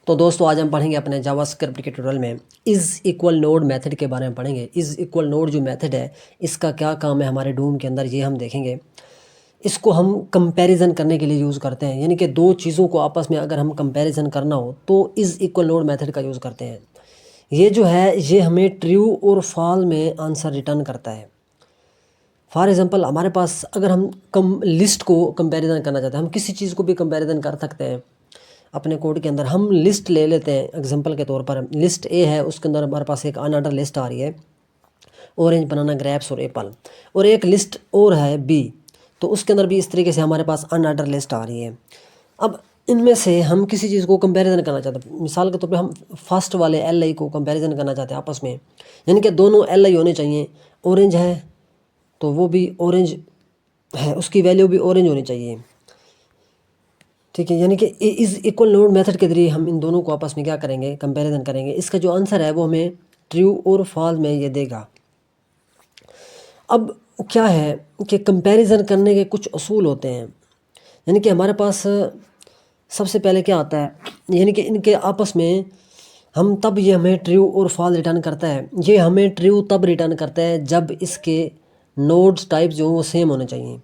तो दोस्तों आज हम पढ़ेंगे अपने जावास्क्रिप्ट के ट्यूटोरियल में इज़ इक्वल नोड मेथड के बारे में पढ़ेंगे। इज़ इक्वल नोड जो मेथड है इसका क्या काम है हमारे डूम के अंदर ये हम देखेंगे। इसको हम कंपैरिजन करने के लिए यूज़ करते हैं, यानी कि दो चीज़ों को आपस में अगर हम कंपैरिजन करना हो तो इज़ इक्वल नोड मेथड का यूज़ करते हैं। ये जो है ये हमें ट्रू और फॉल में आंसर रिटर्न करता है। फॉर एग्ज़ाम्पल हमारे पास अगर हम लिस्ट को कंपैरिजन करना चाहते हैं, हम किसी चीज़ को भी कंपैरिजन कर सकते हैं। अपने कोड के अंदर हम लिस्ट ले लेते हैं एग्जांपल के तौर पर, लिस्ट ए है उसके अंदर हमारे पास एक अनऑर्डर लिस्ट आ रही है ऑरेंज बनाना ग्रेप्स और एप्पल, और एक लिस्ट और है बी, तो उसके अंदर भी इस तरीके से हमारे पास अनऑर्डर लिस्ट आ रही है। अब इनमें से हम किसी चीज़ को कंपैरिजन करना चाहते हैं, मिसाल के तौर पे हम फर्स्ट वाले एल आई को कंपैरिजन करना चाहते हैं आपस में, यानी कि दोनों एल आई होने चाहिए। ऑरेंज है तो वो भी ऑरेंज है, उसकी वैल्यू भी ऑरेंज होनी चाहिए, ठीक है। यानी कि इस इक्वल नोड मेथड के जरिए हम इन दोनों को आपस में क्या करेंगे, कंपैरिजन करेंगे। इसका जो आंसर है वो हमें ट्रू और फॉल्स में ये देगा। अब क्या है कि कंपैरिजन करने के कुछ असूल होते हैं, यानी कि हमारे पास सबसे पहले क्या आता है, यानी कि इनके आपस में हम तब ये हमें ट्रू और फॉल्स रिटर्न करता है। ये हमें ट्रू तब रिटर्न करता है जब इसके नोड्स टाइप जो वो सेम होने चाहिए,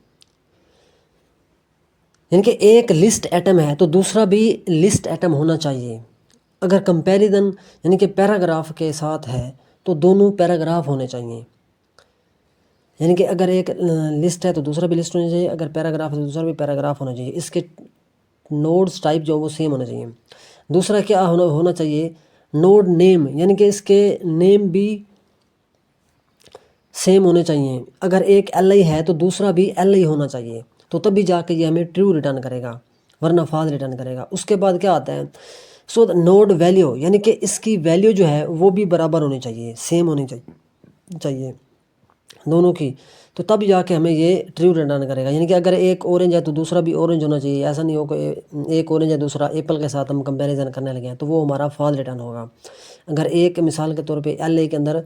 यानी कि एक लिस्ट एटम है तो दूसरा भी लिस्ट एटम होना चाहिए। अगर कंपैरिजन यानी कि पैराग्राफ के साथ है तो दोनों पैराग्राफ होने चाहिए, यानी कि अगर एक लिस्ट है तो दूसरा भी लिस्ट होना चाहिए, अगर पैराग्राफ है तो दूसरा भी पैराग्राफ होना चाहिए। इसके नोड्स टाइप जो वो सेम होना चाहिए। दूसरा क्या होना चाहिए, नोड नेम, यानी कि इसके नेम भी सेम होने चाहिए। अगर एक एल आई है तो दूसरा भी एल आई होना चाहिए, तो तभी जाके ये हमें ट्रू रिटर्न करेगा, वरना फॉल्स रिटर्न करेगा। उसके बाद क्या आता है, सो नोड वैल्यू, यानी कि इसकी वैल्यू जो है वो भी बराबर होनी चाहिए, सेम होनी चाहिए दोनों की, तो तब जाके हमें ये ट्रू रिटर्न करेगा। यानी कि अगर एक ऑरेंज है तो दूसरा भी ऑरेंज होना चाहिए, ऐसा नहीं हो कि एक ऑरेंज है दूसरा एप्पल के साथ हम कंपैरिजन करने लगे हैं तो वो हमारा फॉल्स रिटर्न होगा। अगर एक मिसाल के तौर पे एल ए के अंदर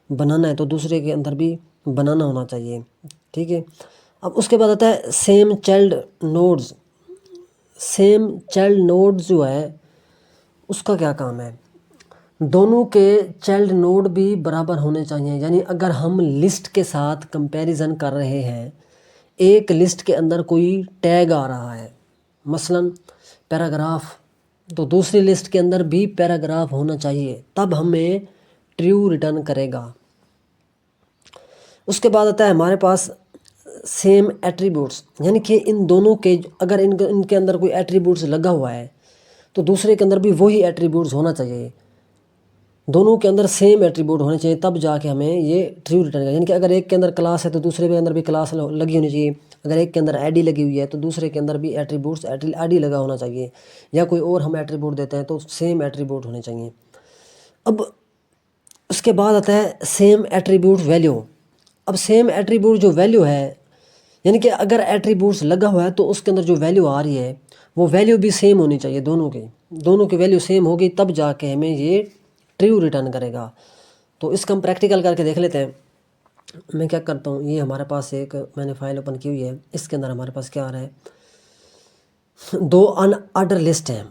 बनाना है तो दूसरे के अंदर भी बनाना होना चाहिए, ठीक है। अब उसके बाद आता है same child nodes. Same child nodes जो है उसका क्या काम है, दोनों के चाइल्ड नोड भी बराबर होने चाहिए। यानी अगर हम लिस्ट के साथ कंपैरिजन कर रहे हैं, एक लिस्ट के अंदर कोई टैग आ रहा है मसलन पैराग्राफ, तो दूसरी लिस्ट के अंदर भी पैराग्राफ होना चाहिए, तब हमें ट्रू रिटर्न करेगा। उसके बाद आता है हमारे पास सेम एट्रीब्यूट्स, यानी कि इन दोनों के अगर इनके अंदर कोई एट्रीब्यूट्स लगा हुआ है तो दूसरे के अंदर भी वही एट्रीब्यूट्स होना चाहिए, दोनों के अंदर सेम एट्रीब्यूट होने चाहिए, तब जाके हमें ये ट्रू रिटर्न करेगा। यानी कि अगर एक के अंदर क्लास है तो दूसरे के अंदर भी क्लास लगी होनी चाहिए, अगर एक के अंदर आईडी लगी हुई है तो दूसरे के अंदर भी एट्रीब्यूट्स आईडी लगा होना चाहिए, या कोई और हम एट्रीब्यूट देते हैं तो सेम एट्रीब्यूट होने चाहिए। अब उसके बाद आता है सेम एट्रीब्यूट वैल्यू। अब सेम एट्रीब्यूट जो वैल्यू है, यानी कि अगर एट्रीब्यूट्स लगा हुआ है तो उसके अंदर जो वैल्यू आ रही है वो वैल्यू भी सेम होनी चाहिए, दोनों की वैल्यू सेम होगी तब जाके हमें ये ट्रू रिटर्न करेगा। तो इसका हम प्रैक्टिकल करके देख लेते हैं। मैं क्या करता हूँ, ये हमारे पास एक मैंने फाइल ओपन की हुई है, इसके अंदर हमारे पास क्या आ रहा है, दो अनऑर्डर लिस्ट है।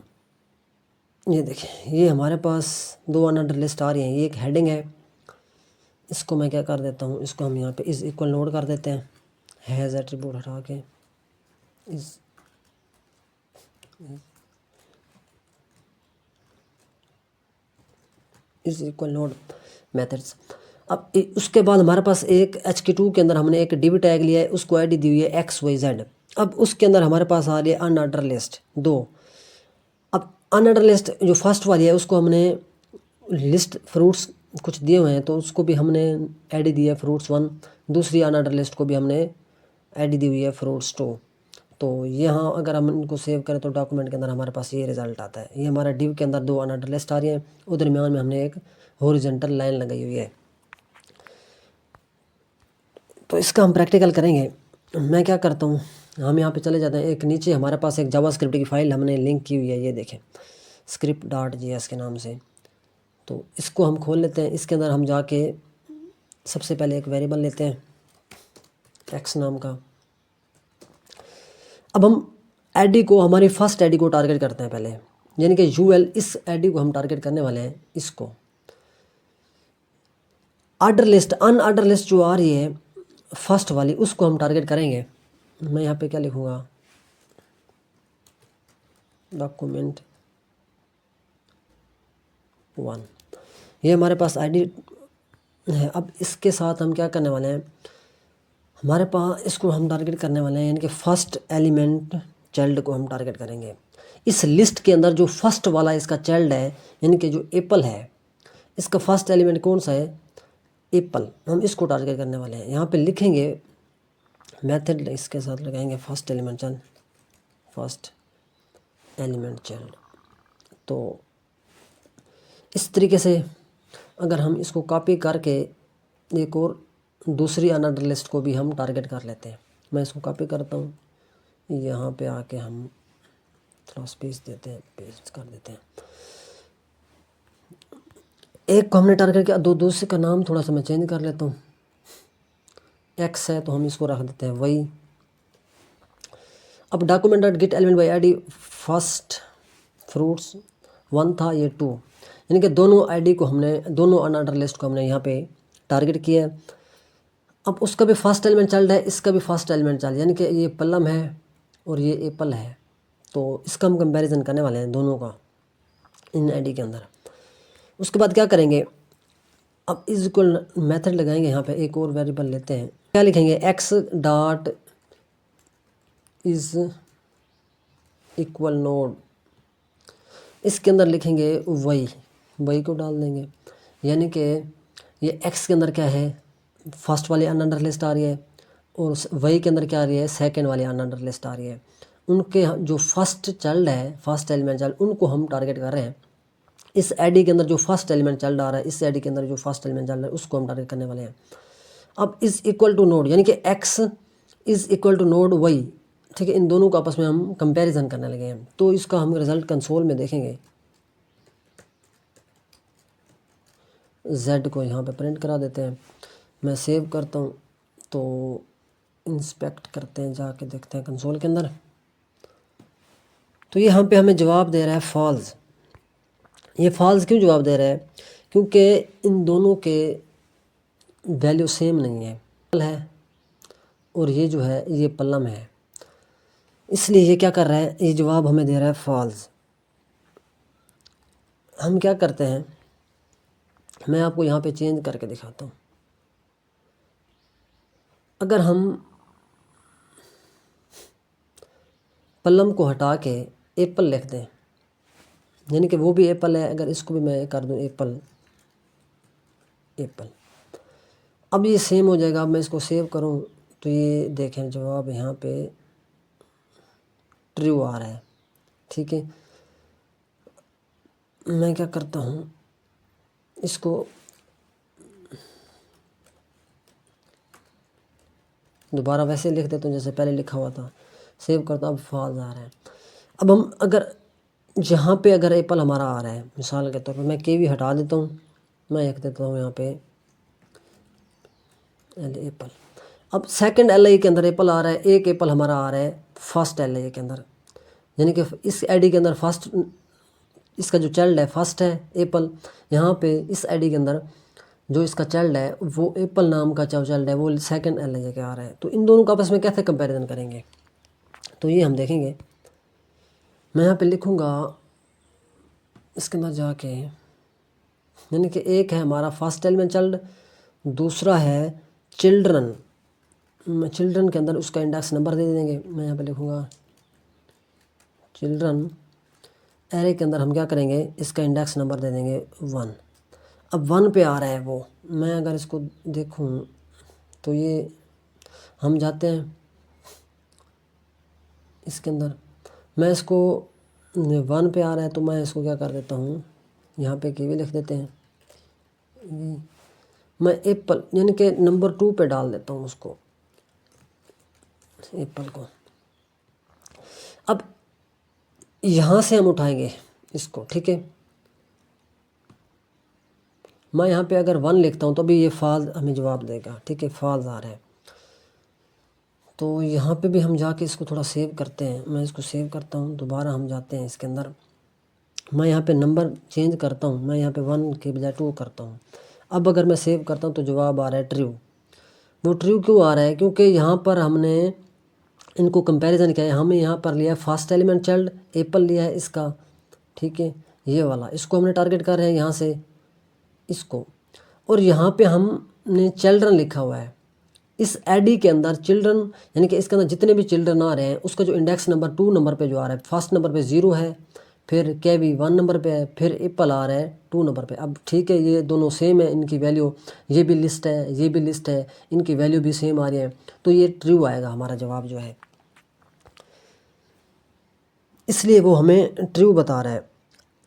ये देखिए ये हमारे पास दो अनऑर्डर लिस्ट आ रही हैं, ये एक हेडिंग है, इसको मैं क्या कर देता हूँ, इसको हम यहाँ पे इस इक्वल नोड कर देते हैं, हैज़ एट्रीब्यूट हटा के इस इक्वल नोड मेथड्स। अब उसके बाद हमारे पास एक HK2 के अंदर हमने एक डिव टैग लिया है, उसको आईडी दी हुई है XYZ। अब उसके अंदर हमारे पास आ रही है अनऑर्डर लिस्ट 2। अब अनऑर्डर लिस्ट जो फर्स्ट वाली है उसको हमने लिस्ट फ्रूट्स कुछ दिए हुए हैं तो उसको भी हमने आईडी दी है फ्रूट्स 1, दूसरी अनऑर्डर लिस्ट को भी हमने आईडी दी हुई है फ्रूट्स 2। तो यहाँ अगर हम इनको सेव करें तो डॉक्यूमेंट के अंदर हमारे पास ये रिजल्ट आता है। ये हमारा डिव के अंदर दो अनऑर्डर लिस्ट आ रही है, उधर दरमियान में हमने एक हॉरिजॉन्टल लाइन लगाई हुई है। तो इसका हम प्रैक्टिकल करेंगे। मैं क्या करता हूँ, हम यहाँ पे चले जाते हैं, एक नीचे हमारे पास एक जावास्क्रिप्ट की फ़ाइल हमने लिंक की हुई है, ये देखें script.js के नाम से। तो इसको हम खोल लेते हैं, इसके अंदर हम जाके सबसे पहले एक वेरिएबल लेते हैं x नाम का। अब हम आईडी को, हमारी फर्स्ट आईडी को टारगेट करते हैं पहले, यानी कि यूएल, इस आईडी को हम टारगेट करने वाले हैं। इसको ऑर्डर लिस्ट, अनऑर्डर लिस्ट जो आ रही है फर्स्ट वाली, उसको हम टारगेट करेंगे। मैं यहाँ पे क्या लिखूँगा, डॉक्यूमेंट 1, ये हमारे पास आईडी है। अब इसके साथ हम क्या करने वाले हैं, हमारे पास इसको हम टारगेट करने वाले हैं, यानी कि फर्स्ट एलिमेंट चाइल्ड को हम टारगेट करेंगे। इस लिस्ट के अंदर जो फर्स्ट वाला इसका चाइल्ड है, यानी कि जो एप्पल है, इसका फर्स्ट एलिमेंट कौन सा है, एप्पल, हम इसको टारगेट करने वाले हैं। यहाँ पे लिखेंगे मेथड, इसके साथ लगाएंगे first element child, first element child. तो इस तरीके से अगर हम इसको कॉपी करके एक और दूसरी अनअर्डर लिस्ट को भी हम टारगेट कर लेते हैं। मैं इसको कॉपी करता हूँ, यहाँ पे आके हम थोड़ा स्पेस देते हैं, पेस्ट कर देते हैं। एक को हमने टारगेट किया, दूसरे का नाम थोड़ा सा मैं चेंज कर लेता हूँ। एक्स है तो हम इसको रख देते हैं वही। अब document dot gate element by ID first fruits 1 था, ये 2, यानी कि दोनों आईडी को हमने, दोनों अनऑर्डर लिस्ट को हमने यहाँ पे टारगेट किया है। अब उसका भी फर्स्ट एलिमेंट चाइल्ड है, इसका भी फर्स्ट एलिमेंट चाइल्ड, यानी कि ये पल्लम है और ये एप्पल है। तो इसका हम कंपैरिजन करने वाले हैं दोनों का इन आईडी के अंदर। उसके बाद क्या करेंगे, अब इज इक्वल मेथड लगाएंगे। यहाँ पे एक और वेरिएबल लेते हैं, क्या लिखेंगे, x dot is equal node, इसके अंदर लिखेंगे वही को डाल देंगे। यानी कि ये एक्स के अंदर क्या है, फर्स्ट वाली अनअर्डर लिस्ट आ रही है, और वही के अंदर क्या आ रही है, सेकंड वाली अनअर्डर लिस्ट आ रही है। उनके जो फर्स्ट चाइल्ड है, फर्स्ट एलिमेंट चाइल्ड, उनको हम टारगेट कर रहे हैं। इस आईडी के अंदर जो फर्स्ट एलिमेंट चाइल्ड आ रहा है, इस आईडी के अंदर जो फर्स्ट एलिमेंट चाइल्ड है, उसको हम टारगेट करने वाले हैं। अब इज इक्वल टू नोड, यानी कि X is equal to node वही, ठीक है। इन दोनों को आपस में हम कंपैरिजन करने लगे हैं। तो इसका हम रिजल्ट कंसोल में देखेंगे। z को यहाँ पे प्रिंट करा देते हैं। मैं सेव करता हूँ, तो इंस्पेक्ट करते हैं, जाके देखते हैं कंसोल के अंदर। तो ये यहाँ पे हमें जवाब दे रहा है फॉल्स। ये फॉल्स क्यों जवाब दे रहा है, क्योंकि इन दोनों के वैल्यू सेम नहीं है और ये जो है ये पल्लम है, इसलिए ये क्या कर रहा है, ये जवाब हमें दे रहा है फॉल्स। हम क्या करते हैं, मैं आपको यहाँ पे चेंज करके दिखाता हूँ। अगर हम पल्लम को हटा के एप्पल लिख दें, यानी कि वो भी एप्पल है, अगर इसको भी मैं कर दूं एप्पल, अब ये सेम हो जाएगा। अब मैं इसको सेव करूं तो ये देखें जवाब यहाँ पे ट्रू आ रहा है, ठीक है। मैं क्या करता हूँ, इसको दोबारा वैसे लिख देता हूँ जैसे पहले लिखा हुआ था, सेव करता हूँ। अब फॉल्स आ रहा है। अब हम अगर जहाँ पे अगर एप्पल हमारा आ रहा है, मिसाल के तौर पर मैं के भी हटा देता हूँ, मैं लिख देता हूँ यहाँ पे एप्पल। अब सेकंड एल के अंदर एप्पल आ रहा है, एक एप्पल हमारा आ रहा है फर्स्ट एल के अंदर, यानी कि इस आईडी के अंदर फर्स्ट, इसका जो चाइल्ड है फर्स्ट है एप्पल। यहाँ पे इस आईडी के अंदर जो इसका चाइल्ड है वो एप्पल नाम का जो चाइल्ड है वो सेकंड एल के आ रहा है। तो इन दोनों का आपस में कैसे कंपैरिजन करेंगे, तो ये हम देखेंगे। मैं यहाँ पे लिखूँगा इसके अंदर जाके, यानी कि एक है हमारा फर्स्ट एलिमेंट चाइल्ड, दूसरा है चिल्ड्रन। चिल्ड्रन के अंदर उसका इंडेक्स नंबर दे देंगे। मैं यहाँ पे लिखूँगा चिल्ड्रन, एरे के अंदर हम क्या करेंगे, इसका इंडेक्स नंबर दे देंगे 1। अब 1 पे आ रहा है वो, मैं अगर इसको देखूँ तो ये हम जाते हैं इसके अंदर, मैं इसको 1 पे आ रहा है तो मैं इसको क्या कर देता हूँ, यहाँ पे कीवी लिख देते हैं, मैं एप्पल यानी कि नंबर 2 पे डाल देता हूँ उसको, एप्पल को। अब यहाँ से हम उठाएंगे इसको, ठीक है। मैं यहाँ पे अगर 1 लिखता हूँ तो अभी ये फॉल्स हमें जवाब देगा, ठीक है, फॉल्स आ रहा है। तो यहाँ पे भी हम जाके इसको थोड़ा सेव करते हैं। मैं इसको सेव करता हूँ, दोबारा हम जाते हैं इसके अंदर, मैं यहाँ पे नंबर चेंज करता हूँ, मैं यहाँ पे 1 के बजाय 2 करता हूँ। अब अगर मैं सेव करता हूँ तो जवाब आ रहा है ट्रू। वो ट्रू क्यों आ रहा है? क्योंकि यहाँ पर हमने इनको कंपैरिजन किया है। हमने यहाँ पर लिया है फर्स्ट एलिमेंट चाइल्ड, एप्पल लिया है इसका, ठीक है, ये वाला, इसको हमने टारगेट कर रहे हैं यहाँ से इसको, और यहाँ पे हमने चिल्ड्रन लिखा हुआ है। इस आईडी के अंदर चिल्ड्रन यानी कि इसके अंदर जितने भी चिल्ड्रन आ रहे हैं उसका जो इंडेक्स नंबर 2 नंबर पे जो आ रहा है, फर्स्ट नंबर पे 0 है, फिर केवी 1 नंबर पे है, फिर एप्पल आ रहा है 2 नंबर पे। अब ठीक है, ये दोनों सेम है, इनकी वैल्यू, ये भी लिस्ट है, ये भी लिस्ट है, इनकी वैल्यू भी सेम आ रही है, तो ये ट्रू आएगा हमारा जवाब जो है, इसलिए वो हमें ट्रू बता रहा है।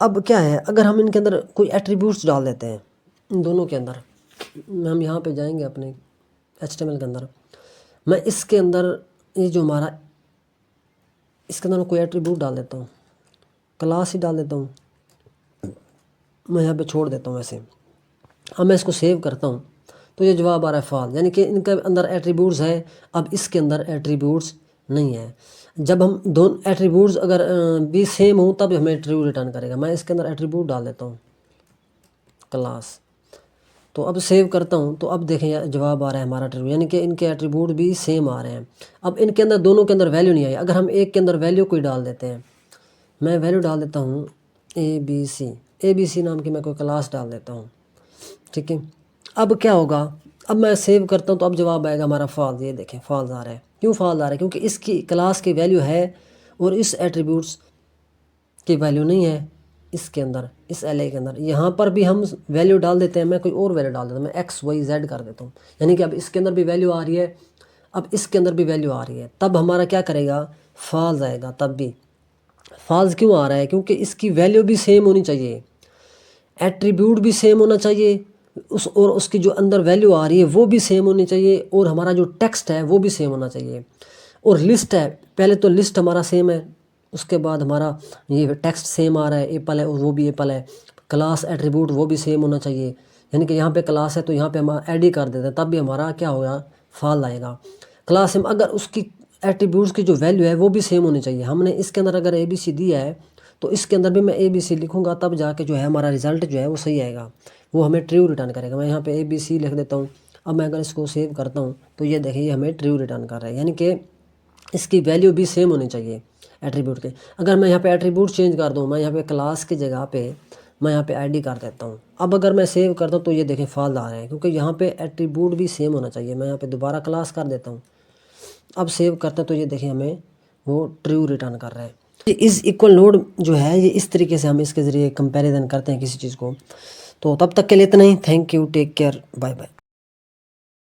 अब क्या है, अगर हम इनके अंदर कोई एट्रीब्यूट्स डाल देते हैं, इन दोनों के अंदर, हम यहाँ पे जाएंगे अपने HTML के अंदर, मैं इसके अंदर ये जो हमारा, इसके अंदर मैं कोई एट्रीब्यूट डाल देता हूँ, क्लास ही डाल देता हूँ, मैं यहाँ पे छोड़ देता हूँ ऐसे। अब मैं इसको सेव करता हूँ तो ये जवाब आ रहा है फॉल्स, यानी कि इनके अंदर एट्रीब्यूट्स है, अब इसके अंदर एट्रीब्यूट्स नहीं है। जब हम दोनों एट्रीब्यूट्स अगर भी सेम हो तब हमें ट्रू रिटर्न करेगा। मैं इसके अंदर एट्रीब्यूट डाल देता हूँ क्लास, तो अब सेव करता हूँ तो अब देखें जवाब आ रहा है हमारा ट्रू, यानी कि इनके एट्रीब्यूट भी सेम आ रहे हैं। अब इनके अंदर दोनों के अंदर वैल्यू नहीं आई, अगर हम एक के अंदर वैल्यू कोई डाल देते हैं, मैं वैल्यू डाल देता हूँ ABC नाम की मैं कोई क्लास डाल देता हूँ, ठीक है। अब क्या होगा, अब मैं सेव करता हूँ तो अब जवाब आएगा हमारा फॉल्स। ये देखें फॉल्स आ रहा है, क्यों फॉल्स आ रहा है? क्योंकि इसकी क्लास की वैल्यू है और इस एट्रीब्यूट्स की वैल्यू नहीं है इसके अंदर, इस LA के अंदर। यहाँ पर भी हम वैल्यू डाल देते हैं, मैं कोई और वैल्यू डाल देता हूँ, मैं XYZ कर देता हूँ, यानी कि अब इसके अंदर भी वैल्यू आ रही है, अब इसके अंदर भी वैल्यू आ रही है, तब हमारा क्या करेगा, फॉल्स आएगा। तब भी फॉल्स क्यों आ रहा है? क्योंकि इसकी वैल्यू भी सेम होनी चाहिए, एट्रीब्यूट भी सेम होना चाहिए, और उसकी जो अंदर वैल्यू आ रही है वो भी सेम होनी चाहिए, और हमारा जो टेक्स्ट है वो भी सेम होना चाहिए, और लिस्ट है, पहले तो लिस्ट हमारा सेम है, उसके बाद हमारा ये टेक्स्ट सेम आ रहा है, एप्पल है और वो भी एप्पल है, क्लास एट्रीब्यूट वो भी सेम होना चाहिए, यानी कि यहाँ पे क्लास है तो यहाँ पे हम ऐड ही कर देते हैं, तब भी हमारा क्या होगा, फॉल्स आएगा। क्लास में अगर उसकी एट्रीब्यूट्स की जो वैल्यू है वो भी सेम होनी चाहिए। हमने इसके अंदर अगर ABC दिया है तो इसके अंदर भी मैं ABC लिखूंगा, तब जाके जो है हमारा रिजल्ट जो है वो सही आएगा, वो हमें ट्रू रिटर्न करेगा। मैं यहाँ पे ABC लिख देता हूँ। अब मैं अगर इसको सेव करता हूँ तो ये देखिए ये हमें ट्रू रिटर्न कर रहा है, यानी कि इसकी वैल्यू भी सेम होनी चाहिए एट्रीब्यूट के। अगर मैं यहाँ पे एट्रीब्यूट चेंज कर दूँ, मैं यहाँ पे क्लास की जगह पे मैं यहाँ पे ID कर देता हूँ, अब अगर मैं सेव करता हूँ तो ये देखें फॉल्स आ रहे हैं, क्योंकि यहाँ पे एट्रीब्यूट भी सेम होना चाहिए। मैं यहाँ पे दोबारा क्लास कर देता हूँ, अब सेव करते हैं तो ये देखिए हमें वो ट्रू रिटर्न कर रहा है। ये इज़ इक्वल नोड जो है, ये इस तरीके से हम इसके ज़रिए कंपैरिजन करते हैं किसी चीज़ को। तो तब तक के लिए इतना ही। Thank you, take care, bye bye.